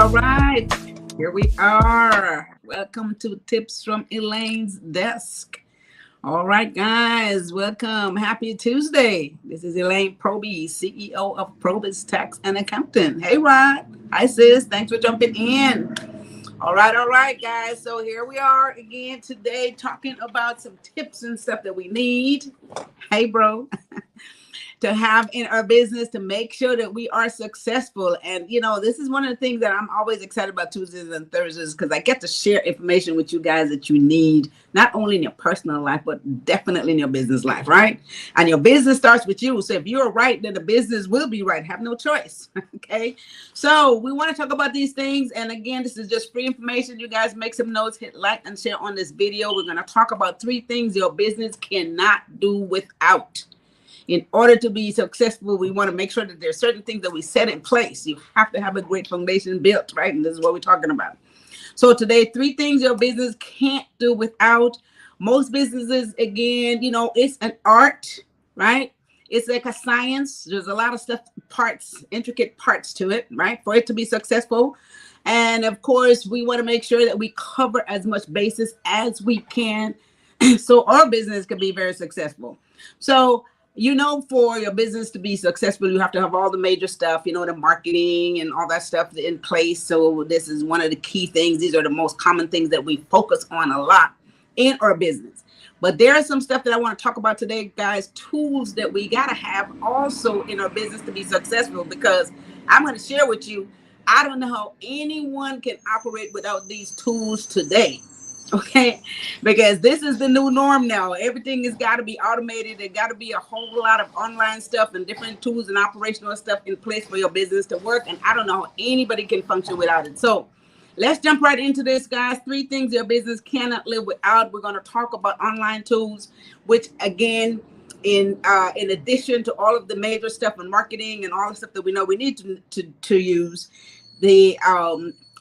All right. Here we are. Welcome to Tips from Elaine's Desk. All right, guys, welcome. Happy Tuesday. This is Elaine Proby, CEO of Probus Tax and Accounting. Hey, Rod. Hi, sis. Thanks for jumping in. All right, guys. So here we are again today talking about some tips and stuff that we need. Hey, bro. To have in our business to make sure that we are successful. And, you know, this is one of the things that I'm always excited about Tuesdays and Thursdays, because I get to share information with you guys that you need, not only in your personal life, but definitely in your business life, right? And your business starts with you. So if you're right, then the business will be right. Have no choice. Okay. So we want to talk about these things. And again, this is just free information. You guys make some notes, hit like and share on this video. We're going to talk about 3 things your business cannot do without. In order to be successful, we want to make sure that there's certain things that we set in place. You have to have a great foundation built, right? And this is what we're talking about. So today, 3 things your business can't do without. Most businesses, again, you know, it's an art, right? It's like a science. There's a lot of stuff, parts, intricate parts to it, right? For it to be successful. And of course, we want to make sure that we cover as much basis as we can so our business can be very successful. So, you know, for your business to be successful, you have to have all the major stuff, you know, the marketing and all that stuff in place. So this is one of the key things. These are the most common things that we focus on a lot in our business. But there is some stuff that I want to talk about today, guys, tools that we got to have also in our business to be successful, because I'm going to share with you, I don't know how anyone can operate without these tools today. Okay, because this is the new norm now. Everything has got to be automated. There got to be a whole lot of online stuff and different tools and operational stuff in place for your business to work. And I don't know how anybody can function without it. So let's jump right into this, guys. 3 things your business cannot live without. We're going to talk about online tools, which again, in addition to all of the major stuff in marketing and all the stuff that we know we need to use, the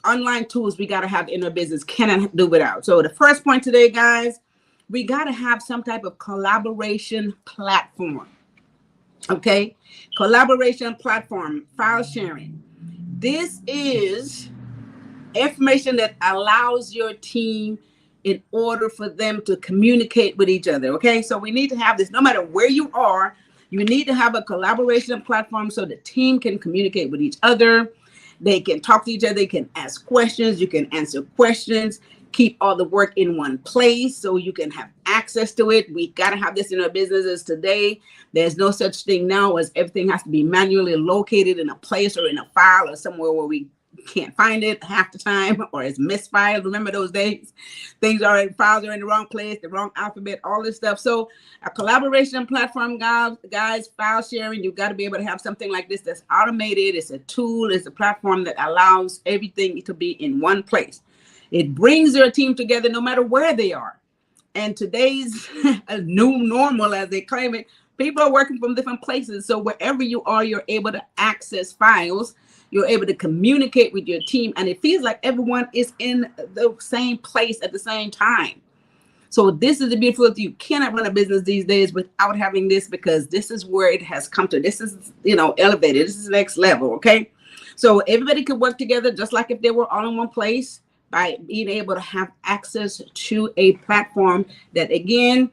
online tools we got to have in our business, cannot do without. So the first point today, guys, we got to have some type of collaboration platform. Okay, collaboration platform, file sharing. This is information that allows your team in order for them to communicate with each other. Okay, so we need to have this no matter where you are. You need to have a collaboration platform so the team can communicate with each other. They can talk to each other. They can ask questions. You can answer questions. Keep all the work in one place so you can have access to it. We got to have this in our businesses today. There's no such thing now as everything has to be manually located in a place or in a file or somewhere where we can't find it half the time, or it's misfiled. Remember those days? Files are in the wrong place, the wrong alphabet, all this stuff. So a collaboration platform, guys, file sharing, you got to be able to have something like this that's automated. It's a tool, it's a platform that allows everything to be in one place. It brings your team together no matter where they are. And today's new normal, as they claim it, people are working from different places. So wherever you are, you're able to access files. You're able to communicate with your team, and it feels like everyone is in the same place at the same time. So this is the beautiful thing. You cannot run a business these days without having this, because this is where it has come to. This is, you know, elevated. This is the next level. Okay. So everybody could work together just like if they were all in one place, by being able to have access to a platform that, again,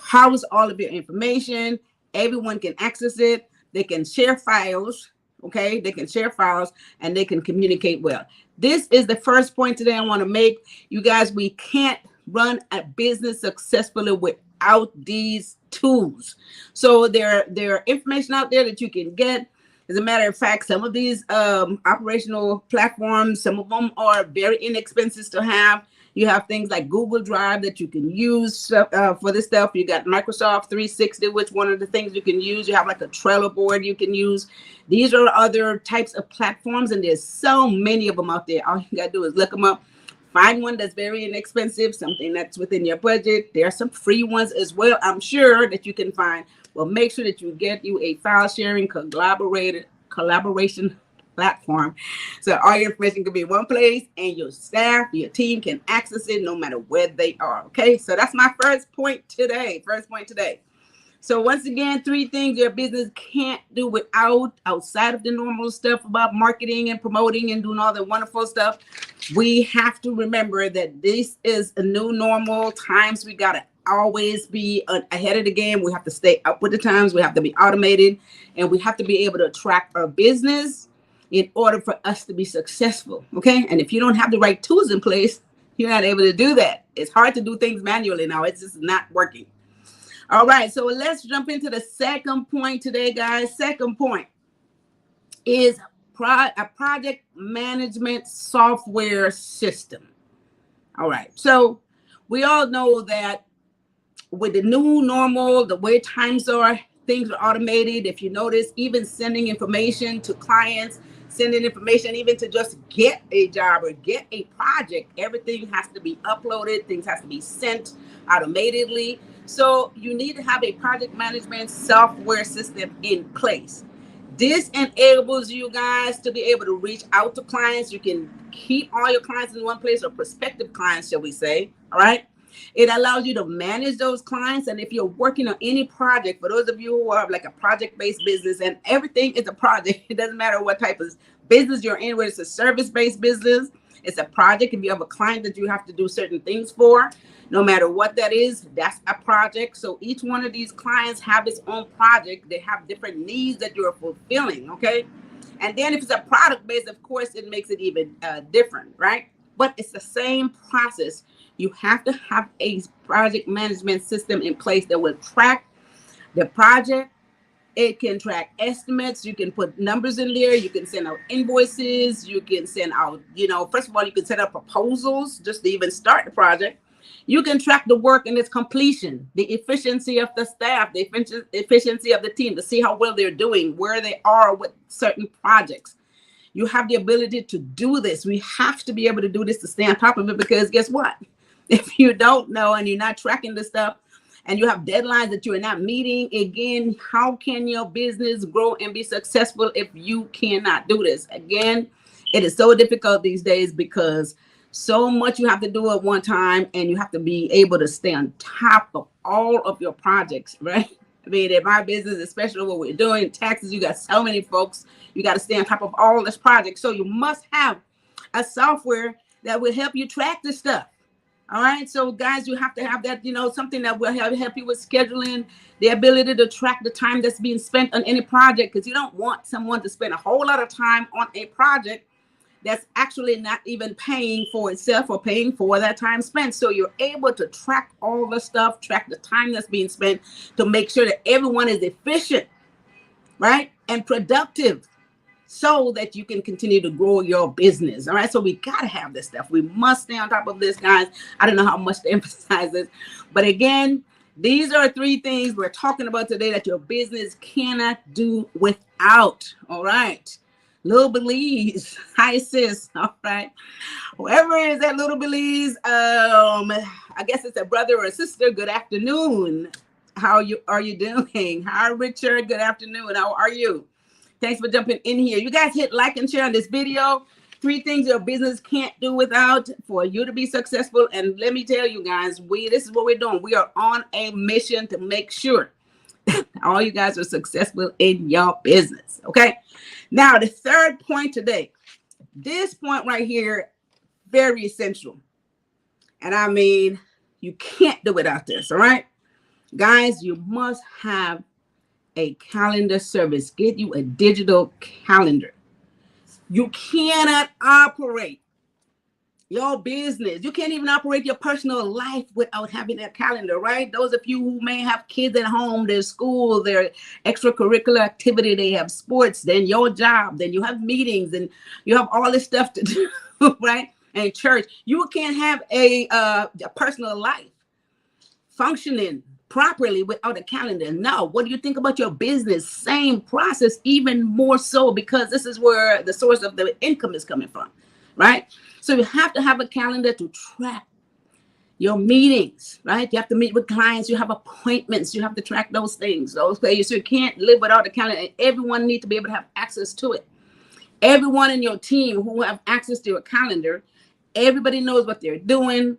houses all of your information. Everyone can access it. They can share files. Okay, they can share files and they can communicate well. This is the first point today I want to make. You guys, we can't run a business successfully without these tools. So there are information out there that you can get. As a matter of fact, some of these operational platforms, some of them are very inexpensive to have. You have things like Google Drive that you can use for this stuff. You got Microsoft 360, which one of the things you can use. You have like a Trello board you can use. These are other types of platforms, and there's so many of them out there. All you got to do is look them up. Find one that's very inexpensive, something that's within your budget. There are some free ones as well, I'm sure, that you can find. Well, make sure that you get you a file sharing collaboration platform. So all your information can be in one place and your staff, your team can access it no matter where they are. Okay, so that's my first point today. So once again, 3 things your business can't do without, outside of the normal stuff about marketing and promoting and doing all the wonderful stuff. We have to remember that this is a new normal times. We got to always be ahead of the game. We have to stay up with the times. We have to be automated, and we have to be able to track our business in order for us to be successful. Okay. And if you don't have the right tools in place, you're not able to do that. It's hard to do things manually now. It's just not working. All right, so let's jump into the second point today, guys. Second point is a project management software system. All right, so we all know that with the new normal, the way times are, things are automated. If you notice, even sending information to clients, sending information even to just get a job or get a project, everything has to be uploaded, things has to be sent automatically. So you need to have a project management software system in place. This enables you guys to be able to reach out to clients. You can keep all your clients in one place, or prospective clients, shall we say. All right. It allows you to manage those clients. And if you're working on any project, for those of you who are like a project-based business, and everything is a project, it doesn't matter what type of business you're in, whether it's a service-based business, it's a project. If you have a client that you have to do certain things for, no matter what that is, that's a project. So each one of these clients have its own project. They have different needs that you're fulfilling, okay? And then if it's a product-based, of course, it makes it even different, right? But it's the same process. You have to have a project management system in place that will track the project. It can track estimates. You can put numbers in there. You can send out invoices. You can send out, first of all, you can set up proposals just to even start the project. You can track the work and its completion, the efficiency of the staff, the efficiency of the team, to see how well they're doing, where they are with certain projects. You have the ability to do this. We have to be able to do this to stay on top of it, because guess what? If you don't know and you're not tracking the stuff and you have deadlines that you are not meeting, again, how can your business grow and be successful if you cannot do this? Again, it is so difficult these days because so much you have to do at one time, and you have to be able to stay on top of all of your projects, right? I mean, in my business, especially what we're doing, taxes, you got so many folks, you got to stay on top of all this project. So you must have a software that will help you track this stuff. All right. So guys, you have to have that, something that will help you with scheduling, the ability to track the time that's being spent on any project, because you don't want someone to spend a whole lot of time on a project that's actually not even paying for itself or paying for that time spent. So you're able to track all the stuff, track the time that's being spent, to make sure that everyone is efficient, right, and productive, so that you can continue to grow your business. All right. So we got to have this stuff. We must stay on top of this, guys. I don't know how much to emphasize this, but again, these are 3 things we're talking about today that your business cannot do without. All right. Little Belize, hi sis. All right, whoever is that Little Belize, I guess it's a brother or a sister. Good afternoon. How are you doing? Hi Richard, good afternoon. How are you? Thanks for jumping in here. You guys hit like and share on this video. 3 things your business can't do without for you to be successful. And let me tell you guys, this is what we're doing. We are on a mission to make sure all you guys are successful in your business. Okay. Now, the third point today, this point right here, very essential. And I mean, you can't do without this. All right, guys, you must have a calendar service. Get you a digital calendar. You cannot operate your business. You can't even operate your personal life without having a calendar, right? Those of you who may have kids at home, their school, their extracurricular activity, they have sports, then your job, then you have meetings, and you have all this stuff to do, right? And church, you can't have a personal life functioning properly without a calendar. Now, what do you think about your business? Same process, even more so, because this is where the source of the income is coming from, right? So you have to have a calendar to track your meetings, right? You have to meet with clients. You have appointments. You have to track those things. So you can't live without a calendar. And everyone needs to be able to have access to it. Everyone in your team who have access to your calendar, everybody knows what they're doing.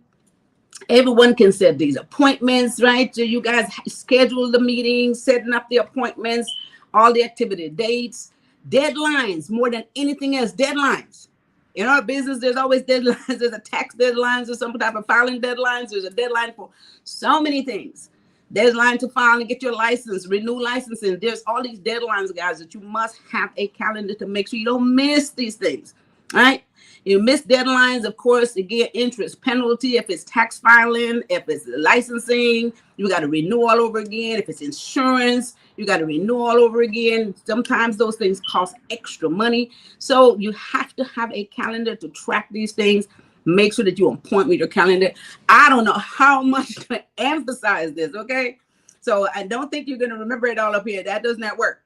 Everyone can set these appointments, right? So you guys schedule the meetings, setting up the appointments, all the activity dates, deadlines, more than anything else, deadlines. In our business, there's always deadlines. There's a tax deadline, or some type of filing deadlines. There's a deadline for so many things. Deadline to file and get your license, renew licensing. There's all these deadlines, guys, that you must have a calendar to make sure you don't miss these things, right? You miss deadlines, of course, you get interest penalty. If it's tax filing, if it's licensing, you got to renew all over again. If it's insurance, you got to renew all over again. Sometimes those things cost extra money. So you have to have a calendar to track these things. Make sure that you're on point with your calendar. I don't know how much to emphasize this, okay? So I don't think you're going to remember it all up here. That does not work.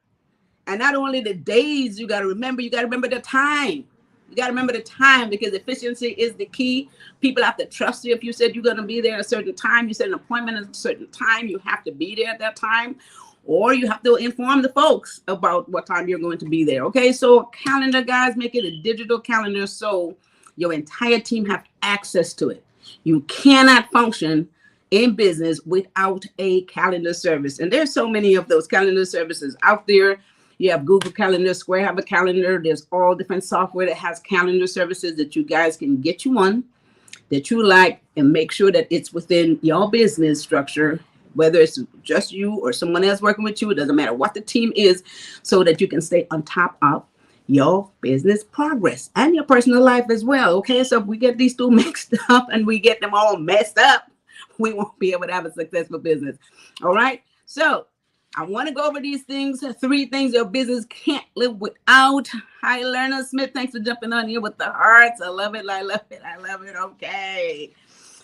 And not only the days you got to remember the time. You got to remember the time, because efficiency is the key. People have to trust you. If you said you're going to be there at a certain time, you set an appointment at a certain time, you have to be there at that time, or you have to inform the folks about what time you're going to be there. Okay, so calendar, guys, make it a digital calendar so your entire team have access to it. You cannot function in business without a calendar service. And there's so many of those calendar services out there. You have Google Calendar, Square have a calendar. There's all different software that has calendar services that you guys can get you on, that you like, and make sure that it's within your business structure, whether it's just you or someone else working with you. It doesn't matter what the team is, so that you can stay on top of your business progress and your personal life as well. Okay, so if we get these two mixed up and we get them all messed up, we won't be able to have a successful business. All right, so I want to go over these things, 3 things your business can't live without. Hi, Lerner Smith. Thanks for jumping on here with the hearts. I love it. I love it. I love it. Okay.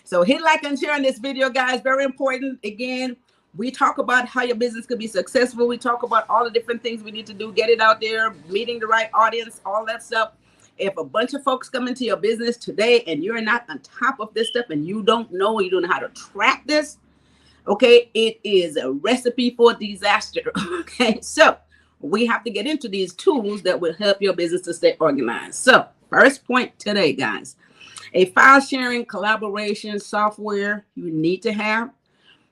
So hit like and share on this video, guys. Very important. Again, we talk about how your business could be successful. We talk about all the different things we need to do, get it out there, meeting the right audience, all that stuff. If a bunch of folks come into your business today and you're not on top of this stuff and you don't know how to track this, okay, it is a recipe for disaster. Okay, so we have to get into these tools that will help your business to stay organized. So first point today, guys, a file sharing collaboration software you need to have,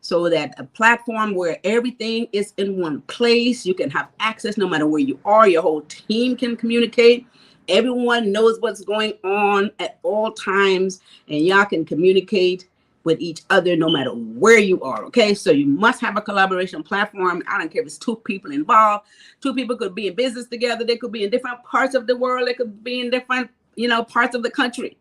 so that a platform where everything is in one place. You can have access no matter where you are. Your whole team can communicate. Everyone knows what's going on at all times, and y'all can communicate with each other no matter where you are. Okay, so you must have a collaboration platform. I don't care if it's 2 people involved. 2 people could be in business together. They could be in different parts of the world. They could be in different, parts of the country.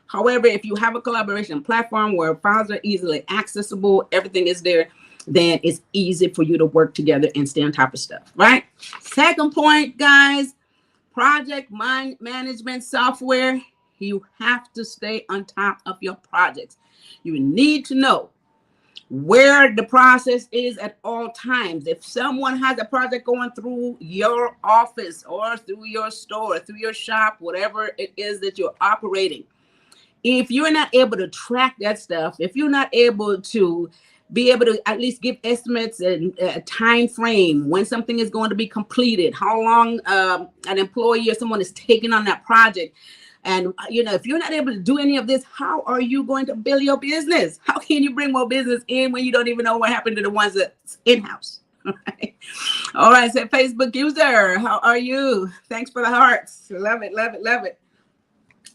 However, if you have a collaboration platform where files are easily accessible, everything is there, then it's easy for you to work together and stay on top of stuff, right? Second point, guys, project management software. You have to stay on top of your projects. You need to know where the process is at all times. If someone has a project going through your office or through your store, through your shop, whatever it is that you're operating, if you're not able to track that stuff, if you're not able to be able to at least give estimates and a time frame when something is going to be completed, how long an employee or someone is taking on that project, and if you're not able to do any of this, how are you going to build your business? How can you bring more business in when you don't even know what happened to the ones that's in-house? All right, so Facebook user, how are you? Thanks for the hearts. Love it, love it, love it.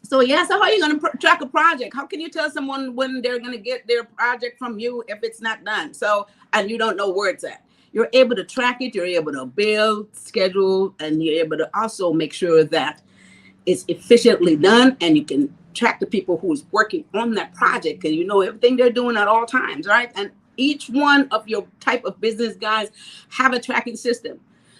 So yeah, so how are you going to track a project? How can you tell someone when they're going to get their project from you if it's not done? So, and you don't know where it's at. You're able to track it. You're able to build, schedule, and you're able to also make sure that it's efficiently done, and you can track the people who's working on that project, because you know everything they're doing at all times, right? And each one of your type of business, guys, have a tracking system.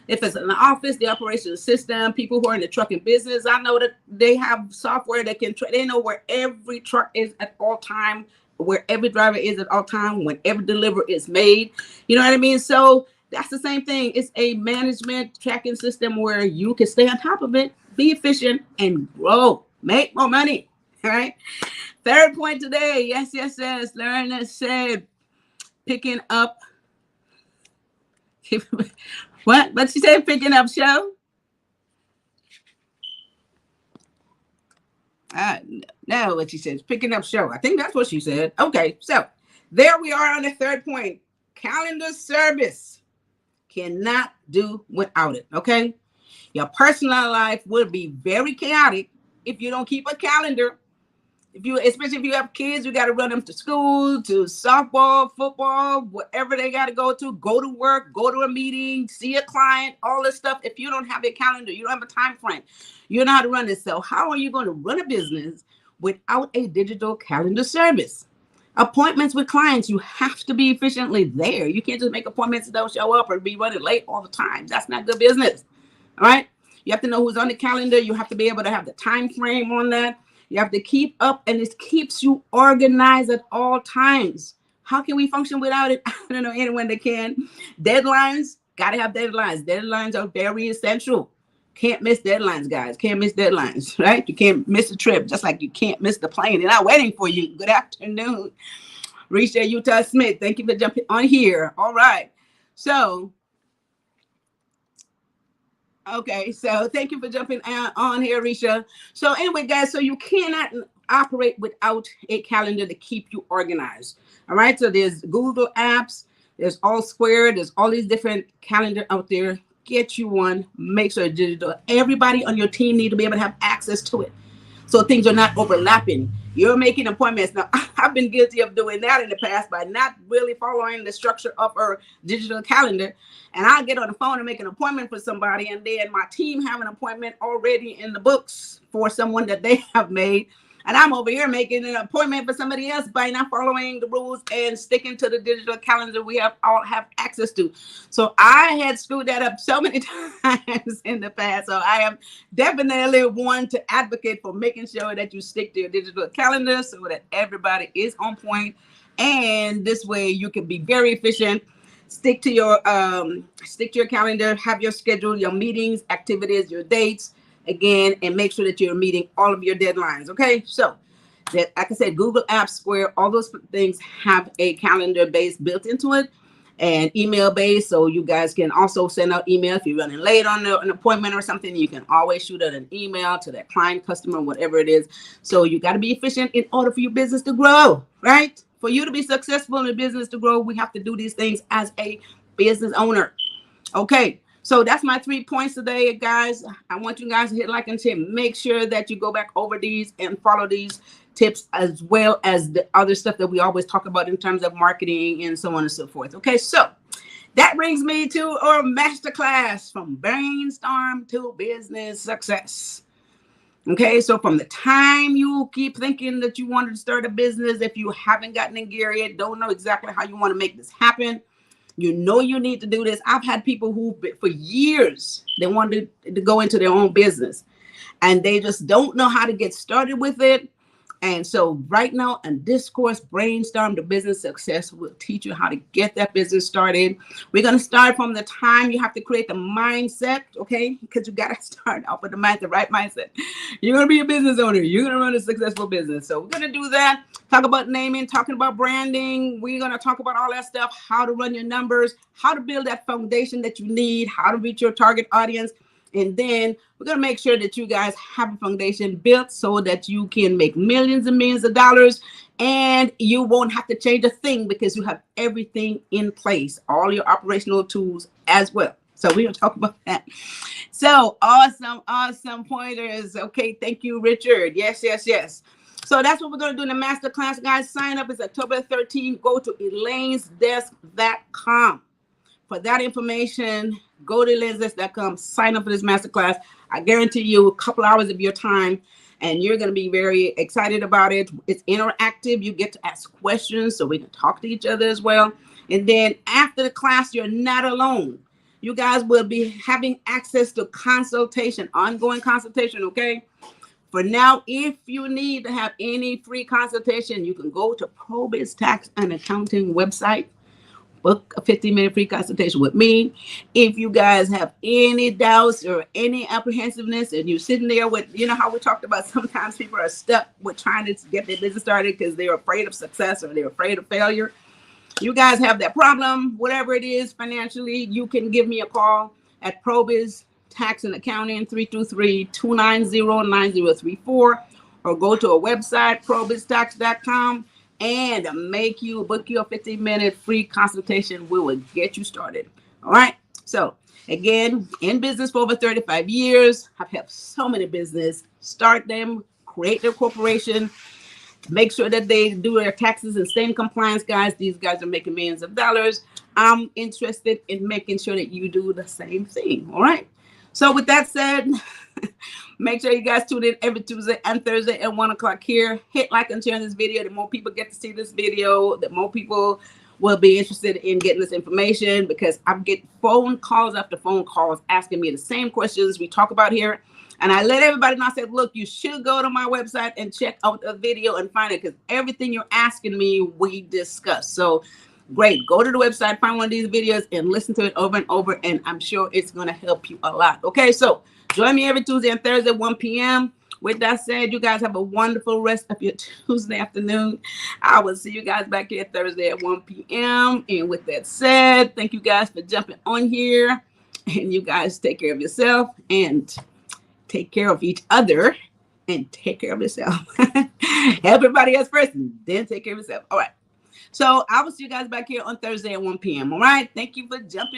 If it's in the office, the operations system, people who are in the trucking business, I know that they have software that can they know where every truck is at all time, where every driver is at all time, when every delivery is made. You know what I mean? So that's the same thing. It's a management tracking system where you can stay on top of it, be efficient, and grow, make more money. All right. Third point today. Yes. Lerner said, picking up. What she said? Picking up show? No, what she says, picking up show. I think that's what she said. Okay, so there we are on the third point. Calendar service. Cannot do without it. Okay, your personal life will be very chaotic if you don't keep a calendar. Especially if you have kids, you got to run them to school, to softball, football, whatever they got to go to work, go to a meeting, see a client, all this stuff. If you don't have a calendar, you don't have a time frame, you don't know how to run this. So how are you going to run a business without a digital calendar service? Appointments with clients, you have to be efficiently there. You can't just make appointments and don't show up or be running late all the time. That's not good business. All right. You have to know who's on the calendar. You have to be able to have the time frame on that. You have to keep up, and it keeps you organized at all times. How can we function without it? I don't know anyone that can. Deadlines, got to have deadlines. Deadlines are very essential. Can't miss deadlines, guys. Can't miss deadlines, right? You can't miss a trip, just like you can't miss the plane. They're not waiting for you. Good afternoon. Risha Utah Smith, thank you for jumping on here. All right. So, okay, so thank you for jumping on here, Risha. So anyway, guys, so you cannot operate without a calendar to keep you organized. All right, so there's Google Apps, there's All Square, there's all these different calendar out there. Get you one, make sure it's digital. Everybody on your team need to be able to have access to it, so things are not overlapping. You're making appointments. Now, I've been guilty of doing that in the past by not really following the structure of our digital calendar. And I'll get on the phone and make an appointment for somebody, and then my team have an appointment already in the books for someone that they have made. And I'm over here making an appointment for somebody else by not following the rules and sticking to the digital calendar we all have access to. So I had screwed that up so many times in the past. So I am definitely one to advocate for making sure that you stick to your digital calendar so that everybody is on point. And this way you can be very efficient. Stick to your calendar, have your schedule, your meetings, activities, your dates. Again, and make sure that you're meeting all of your deadlines. Okay, so that, like I said, Google Apps, Square, all those things have a calendar base built into it, and email based. So you guys can also send out email if you're running late on an appointment or something. You can always shoot out an email to that client, customer, whatever it is. So you got to be efficient in order for your business to grow, right? For you to be successful in the business to grow, we have to do these things as a business owner. Okay. So that's my 3 points today, guys. I want you guys to hit like and share. Make sure that you go back over these and follow these tips, as well as the other stuff that we always talk about in terms of marketing and so on and so forth. Okay, so that brings me to our masterclass, from brainstorm to business success. Okay, so from the time you keep thinking that you wanted to start a business, if you haven't gotten in gear yet, don't know exactly how you want to make this happen, you know you need to do this. I've had people who, for years, they wanted to go into their own business, and they just don't know how to get started with it. And so right now in this course, Brainstorm to Business Success, will teach you how to get that business started. We're going to start from the time you have to create the mindset, okay? Because you got to start off with the right mindset. You're going to be a business owner. You're going to run a successful business. So we're going to do that. Talk about naming, talking about branding. We're going to talk about all that stuff, how to run your numbers, how to build that foundation that you need, how to reach your target audience. And then we're going to make sure that you guys have a foundation built so that you can make millions and millions of dollars, and you won't have to change a thing because you have everything in place, all your operational tools as well. So we're going to talk about that. So awesome pointers. Okay, thank you, Richard. Yes. So that's what we're going to do in the masterclass, guys. Sign up. It's October 13th. Go to Elaine'sDesk.com. For that information, go to Elaine'sDesk.com, sign up for this masterclass. I guarantee you a couple hours of your time, and you're going to be very excited about it. It's interactive. You get to ask questions so we can talk to each other as well. And then after the class, you're not alone. You guys will be having access to consultation, ongoing consultation, okay? For now, if you need to have any free consultation, you can go to ProBiz Tax and Accounting website. Book a 15-minute free consultation with me. If you guys have any doubts or any apprehensiveness, and you're sitting there with, you know how we talked about sometimes people are stuck with trying to get their business started because they're afraid of success or they're afraid of failure. You guys have that problem, whatever it is financially, you can give me a call at ProBiz Tax and Accounting, 323-290-9034. or go to a website, probiztax.com, and book you a 15-minute free consultation. We will get you started. All right. So again, in business for over 35 years, I've helped so many businesses start them, create their corporation, make sure that they do their taxes and stay in compliance, guys. These guys are making millions of dollars. I'm interested in making sure that you do the same thing. All right. So with that said, make sure you guys tune in every Tuesday and Thursday at 1 o'clock here. Hit like and share this video. The more people get to see this video, the more people will be interested in getting this information, because I get phone calls after phone calls asking me the same questions we talk about here. And I let everybody know, I said, look, you should go to my website and check out the video and find it, because everything you're asking me, we discuss. So great. Go to the website, find one of these videos and listen to it over and over. And I'm sure it's going to help you a lot. Okay, so join me every Tuesday and Thursday at 1 p.m. With that said, you guys have a wonderful rest of your Tuesday afternoon. I will see you guys back here Thursday at 1 p.m. And with that said, thank you guys for jumping on here. And you guys take care of yourself and take care of each other and take care of yourself. Everybody else first, and then take care of yourself. All right. So I will see you guys back here on Thursday at 1 p.m. All right. Thank you for jumping